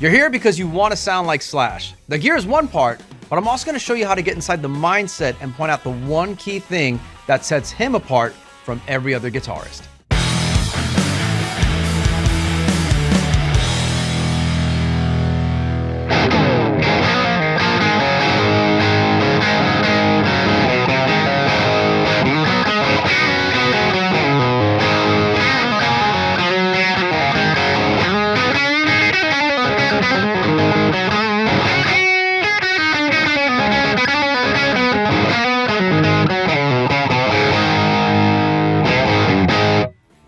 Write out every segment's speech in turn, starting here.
You're here because you want to sound like Slash. The gear is one part, but I'm also going to show you how to get inside the mindset and point out the one key thing that sets him apart from every other guitarist.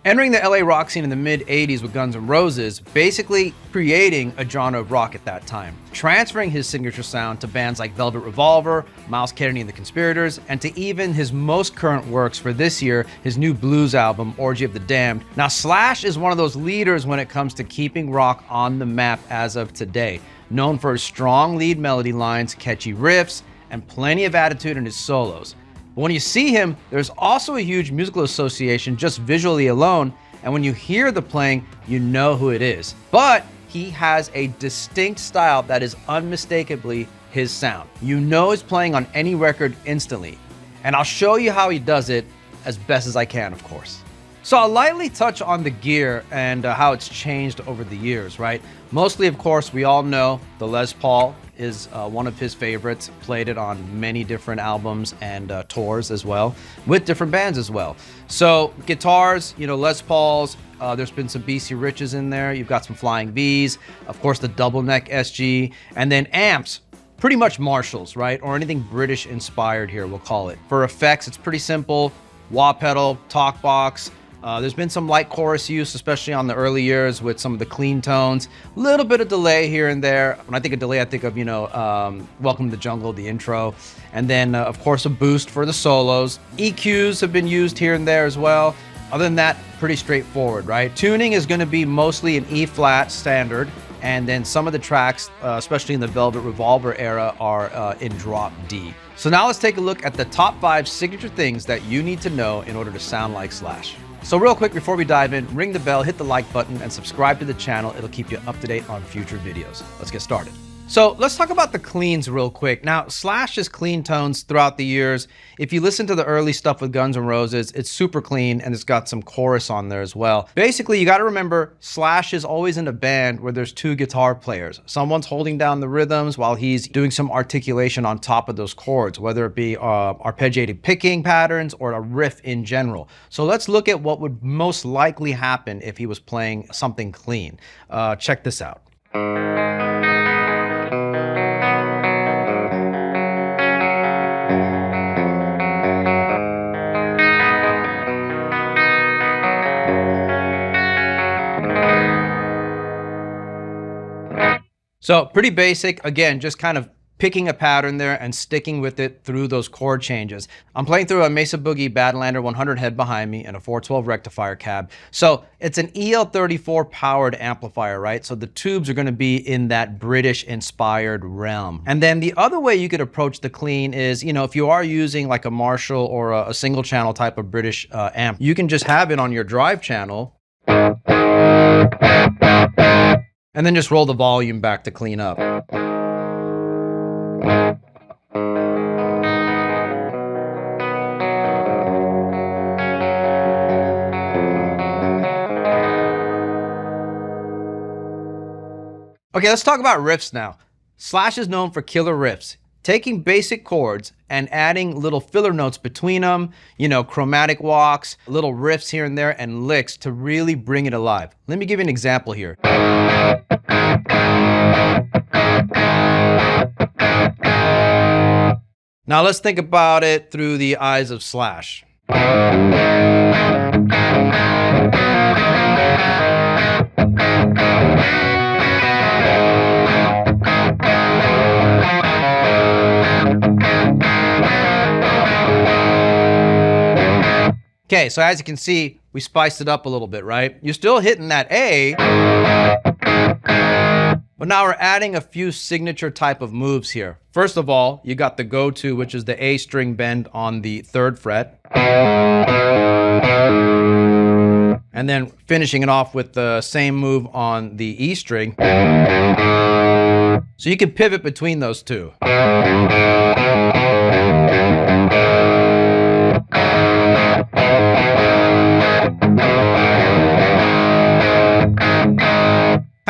Entering the LA rock scene in the mid-80s with Guns N' Roses, basically creating a genre of rock at that time, transferring his signature sound to bands like Velvet Revolver, Miles Kennedy and the Conspirators, and to even his most current works for this year, his new blues album, Orgy of the Damned. Now, Slash is one of those leaders when it comes to keeping rock on the map as of today, known for his strong lead melody lines, catchy riffs, and plenty of attitude in his solos. But when you see him, there's also a huge musical association just visually alone, and when you hear the playing, you know who it is. But he has a distinct style that is unmistakably his sound. You know he's playing on any record instantly, and I'll show you how he does it as best as I can, of course. So I'll lightly touch on the gear and how it's changed over the years, right? Mostly, of course, we all know the Les Paul is one of his favorites, played it on many different albums and tours as well, with different bands as well. So guitars, you know, Les Pauls, there's been some BC Riches in there, you've got some Flying V's, of course the double neck SG, and then amps, pretty much Marshalls, right? Or anything British inspired here, we'll call it. For effects, it's pretty simple, wah pedal, talk box. There's been some light chorus use, especially on the early years with some of the clean tones. A little bit of delay here and there. When I think of delay, I think of, you know, Welcome to the Jungle, the intro. And then, of course, a boost for the solos. EQs have been used here and there as well. Other than that, pretty straightforward, right? Tuning is going to be mostly an E-flat standard. And then some of the tracks, especially in the Velvet Revolver era, are in drop D. So now let's take a look at the top 5 signature things that you need to know in order to sound like Slash. So real quick, before we dive in, ring the bell, hit the like button, and subscribe to the channel. It'll keep you up to date on future videos. Let's get started. So let's talk about the cleans real quick. Now, Slash's clean tones throughout the years, if you listen to the early stuff with Guns N' Roses, it's super clean and it's got some chorus on there as well. Basically, you got to remember, Slash is always in a band where there's 2 guitar players. Someone's holding down the rhythms while he's doing some articulation on top of those chords, whether it be arpeggiated picking patterns or a riff in general. So let's look at what would most likely happen if he was playing something clean. Check this out. So pretty basic, again, just kind of picking a pattern there and sticking with it through those chord changes. I'm playing through a Mesa Boogie Badlander 100 head behind me and a 412 rectifier cab. So it's an EL34 powered amplifier, right? So the tubes are going to be in that British inspired realm. And then the other way you could approach the clean is, you know, if you are using like a Marshall or a single channel type of British amp, you can just have it on your drive channel and then just roll the volume back to clean up. Okay, let's talk about riffs now. Slash is known for killer riffs, taking basic chords and adding little filler notes between them, you know, chromatic walks, little riffs here and there, and licks to really bring it alive. Let me give you an example here. Now let's think about it through the eyes of Slash. Okay, so as you can see, we spiced it up a little bit, right? You're still hitting that A, but now we're adding a few signature type of moves here. First of all, you got the go-to, which is the A string bend on the 3rd fret. And then finishing it off with the same move on the E string. So you can pivot between those two. Kind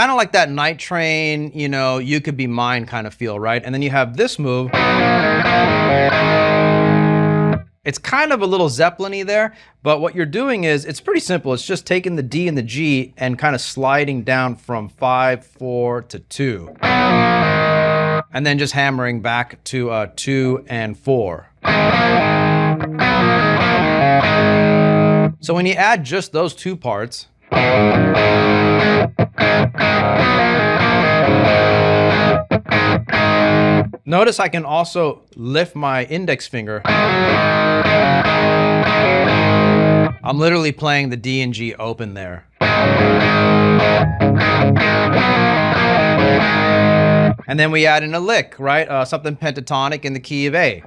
of like that Night Train, you know, You Could Be Mine kind of feel, right? And then you have this move. It's kind of a little Zeppelin-y there, but what you're doing is, it's pretty simple. It's just taking the D and the G and kind of sliding down from 5, 4 to 2. And then just hammering back to 2 and 4. So when you add just those two parts, notice I can also lift my index finger. I'm literally playing the D and G open there. And then we add in a lick, right? Something pentatonic in the key of A.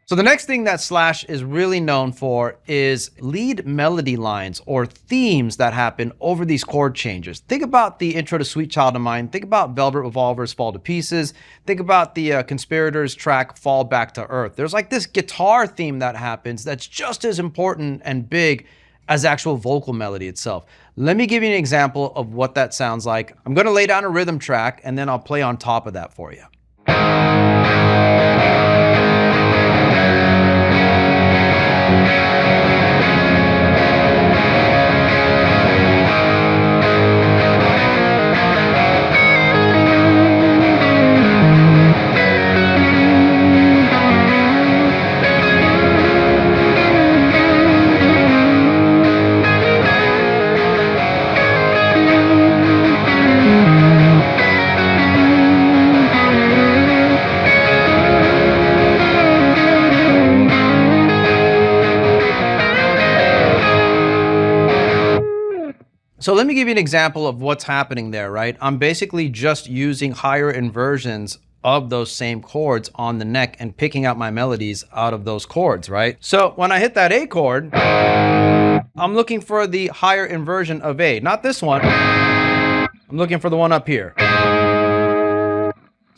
So the next thing that Slash is really known for is lead melody lines or themes that happen over these chord changes. Think about the intro to Sweet Child of Mine. Think about Velvet Revolver's Fall to Pieces. Think about the Conspirators track Fall Back to Earth. There's like this guitar theme that happens that's just as important and big as actual vocal melody itself. Let me give you an example of what that sounds like. I'm going to lay down a rhythm track and then I'll play on top of that for you. So let me give you an example of what's happening there, right? I'm basically just using higher inversions of those same chords on the neck and picking out my melodies out of those chords, right? So when I hit that A chord, I'm looking for the higher inversion of A, not this one. I'm looking for the one up here. It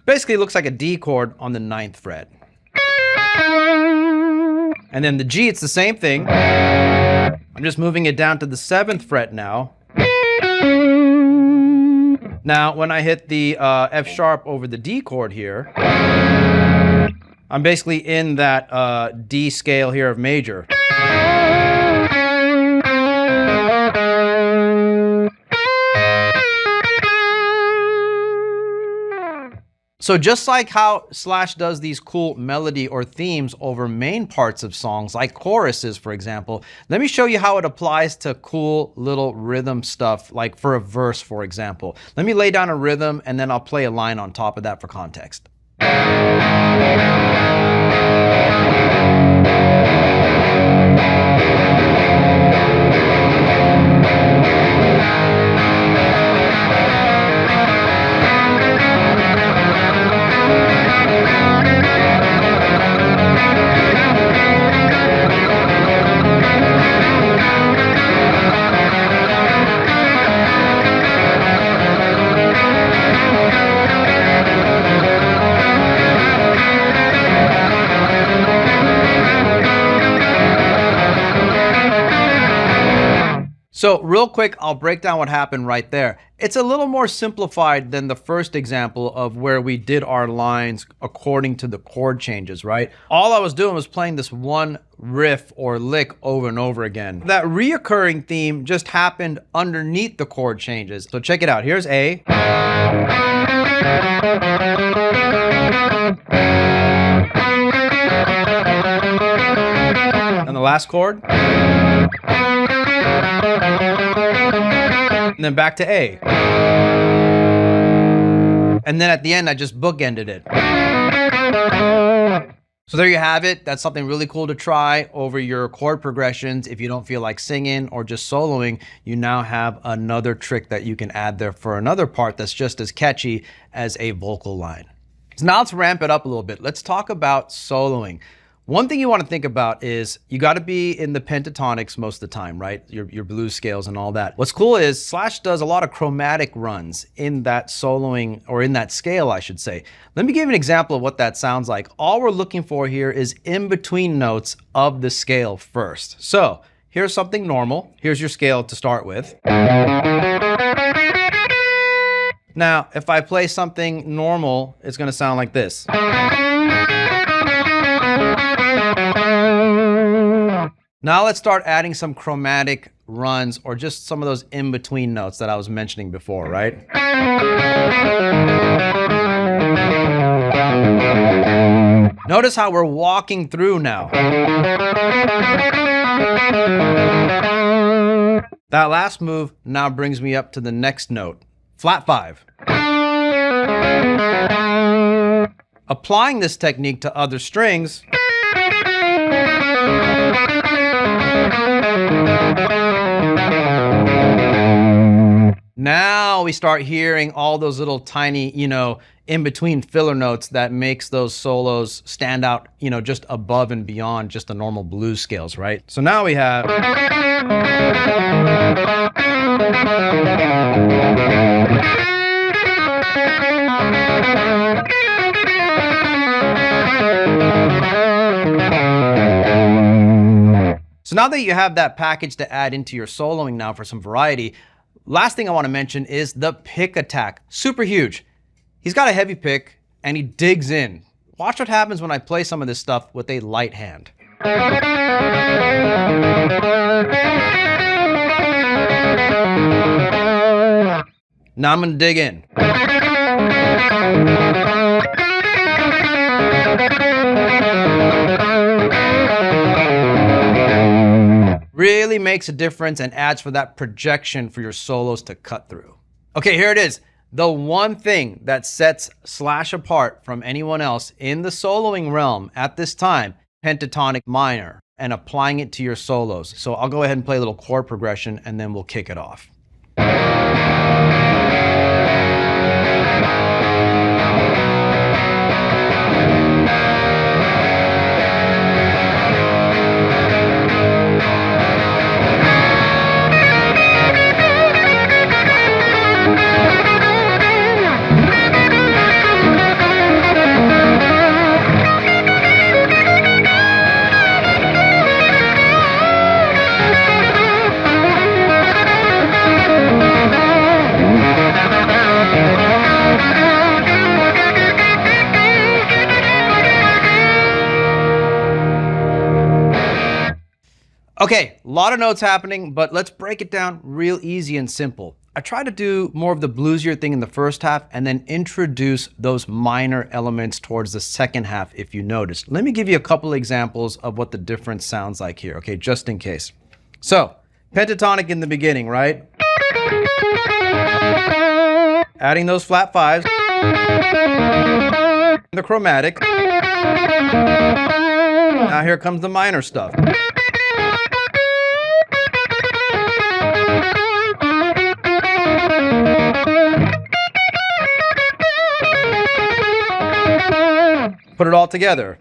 basically looks like a D chord on the 9th fret. And then the G, it's the same thing. I'm just moving it down to the 7th fret now. Now, when I hit the F sharp over the D chord here, I'm basically in that D scale here of major. So just like how Slash does these cool melody or themes over main parts of songs, like choruses, for example, let me show you how it applies to cool little rhythm stuff, like for a verse, for example. Let me lay down a rhythm and then I'll play a line on top of that for context. So real quick, I'll break down what happened right there. It's a little more simplified than the first example of where we did our lines according to the chord changes, right? All I was doing was playing this one riff or lick over and over again. That reoccurring theme just happened underneath the chord changes. So check it out. Here's A. And the last chord. And then back to A. And then at the end, I just bookended it. So there you have it. That's something really cool to try over your chord progressions. If you don't feel like singing or just soloing, you now have another trick that you can add there for another part that's just as catchy as a vocal line. So now let's ramp it up a little bit. Let's talk about soloing. One thing you want to think about is you got to be in the pentatonics most of the time, right? Your blues scales and all that. What's cool is Slash does a lot of chromatic runs in that soloing, or in that scale, I should say. Let me give you an example of what that sounds like. All we're looking for here is in between notes of the scale first. So here's something normal. Here's your scale to start with. Now, if I play something normal, it's going to sound like this. Now let's start adding some chromatic runs, or just some of those in-between notes that I was mentioning before, right? Notice how we're walking through now. That last move now brings me up to the next note, flat 5. Applying this technique to other strings, now we start hearing all those little tiny, in between filler notes that makes those solos stand out, just above and beyond just the normal blues scales, right? So now we have. So now that you have that package to add into your soloing now for some variety, last thing I want to mention is the pick attack. Super huge. He's got a heavy pick and he digs in. Watch what happens when I play some of this stuff with a light hand. Now I'm going to dig in. Really makes a difference and adds for that projection for your solos to cut through. Okay, here it is. The one thing that sets Slash apart from anyone else in the soloing realm at this time, pentatonic minor, and applying it to your solos. So I'll go ahead and play a little chord progression and then we'll kick it off. Okay, a lot of notes happening, but let's break it down real easy and simple. I try to do more of the bluesier thing in the first half and then introduce those minor elements towards the second half if you notice. Let me give you a couple examples of what the difference sounds like here, okay, just in case. So, pentatonic in the beginning, right? Adding those flat 5s. The chromatic. Now here comes the minor stuff. Put it all together.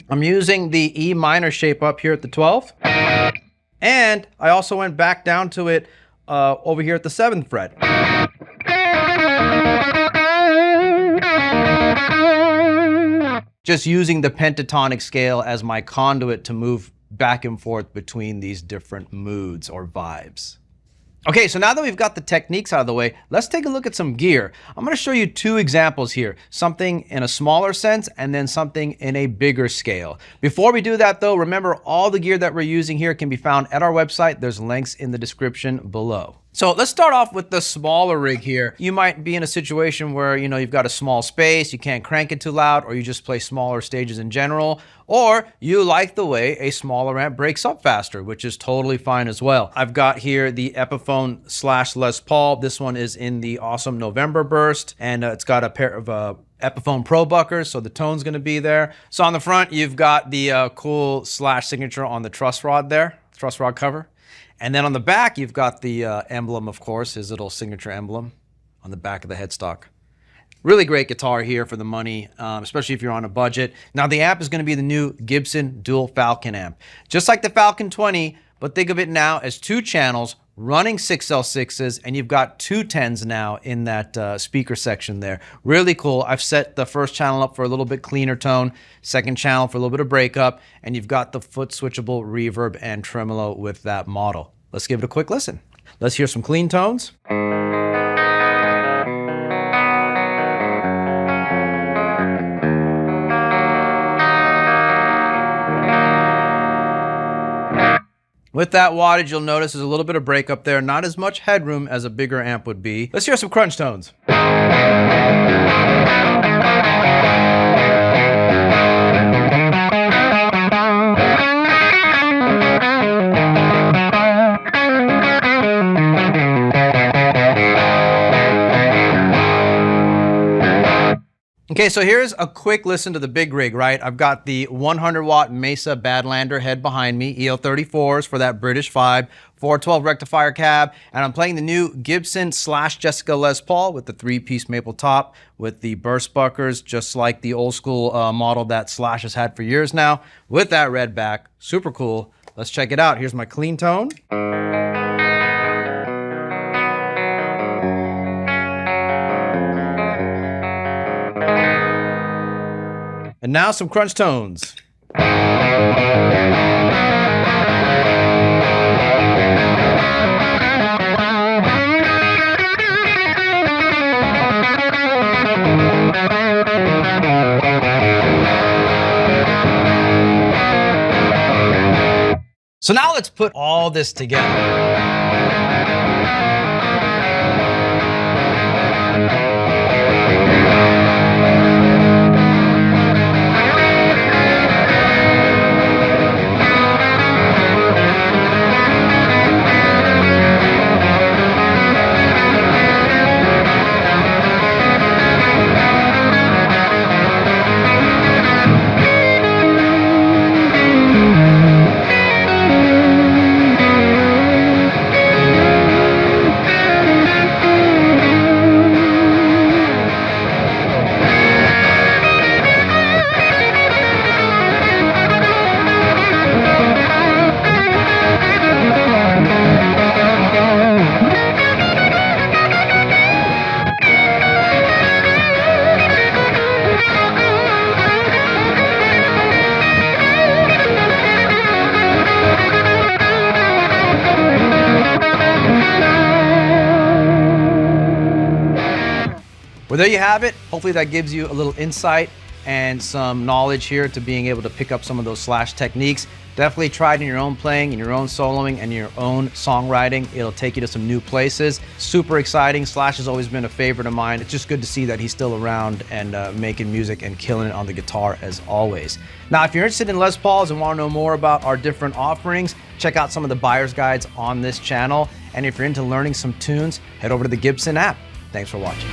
I'm using the E minor shape up here at the 12th. And I also went back down to it over here at the 7th fret. Just using the pentatonic scale as my conduit to move back and forth between these different moods or vibes. Okay, so now that we've got the techniques out of the way, let's take a look at some gear. I'm going to show you two examples here, something in a smaller sense and then something in a bigger scale. Before we do that though, remember all the gear that we're using here can be found at our website. There's links in the description below. So let's start off with the smaller rig here. You might be in a situation where, you've got a small space, you can't crank it too loud, or you just play smaller stages in general, or you like the way a smaller amp breaks up faster, which is totally fine as well. I've got here the Epiphone / Les Paul. This one is in the awesome November burst, and it's got a pair of Epiphone Pro buckers, so the tone's gonna be there. So on the front, you've got the cool slash signature on the truss rod there, truss rod cover. And then on the back, you've got the emblem, of course, his little signature emblem on the back of the headstock. Really great guitar here for the money, especially if you're on a budget. Now, the amp is going to be the new Gibson Dual Falcon amp. Just like the Falcon 20, but think of it now as 2 channels running 6L6s, and you've got 2 10s now in that speaker section there. Really cool. I've set the first channel up for a little bit cleaner tone, second channel for a little bit of breakup, and you've got the foot switchable reverb and tremolo with that model. Let's give it a quick listen. Let's hear some clean tones. With that wattage, you'll notice there's a little bit of breakup there, not as much headroom as a bigger amp would be. Let's hear some crunch tones. Okay, so here's a quick listen to the big rig, right? I've got the 100-watt Mesa Badlander head behind me, EL34s for that British vibe, 412 rectifier cab, and I'm playing the new Gibson / Jessica Les Paul with the 3-piece maple top with the burst buckers, just like the old school model that Slash has had for years now, with that red back. Super cool. Let's check it out. Here's my clean tone. And now some crunch tones. So now let's put all this together. Well, there you have it. Hopefully that gives you a little insight and some knowledge here to being able to pick up some of those Slash techniques. Definitely try it in your own playing, in your own soloing, and your own songwriting. It'll take you to some new places. Super exciting. Slash has always been a favorite of mine. It's just good to see that he's still around and making music and killing it on the guitar as always. Now, if you're interested in Les Pauls and want to know more about our different offerings, check out some of the buyer's guides on this channel. And if you're into learning some tunes, head over to the Gibson app. Thanks for watching.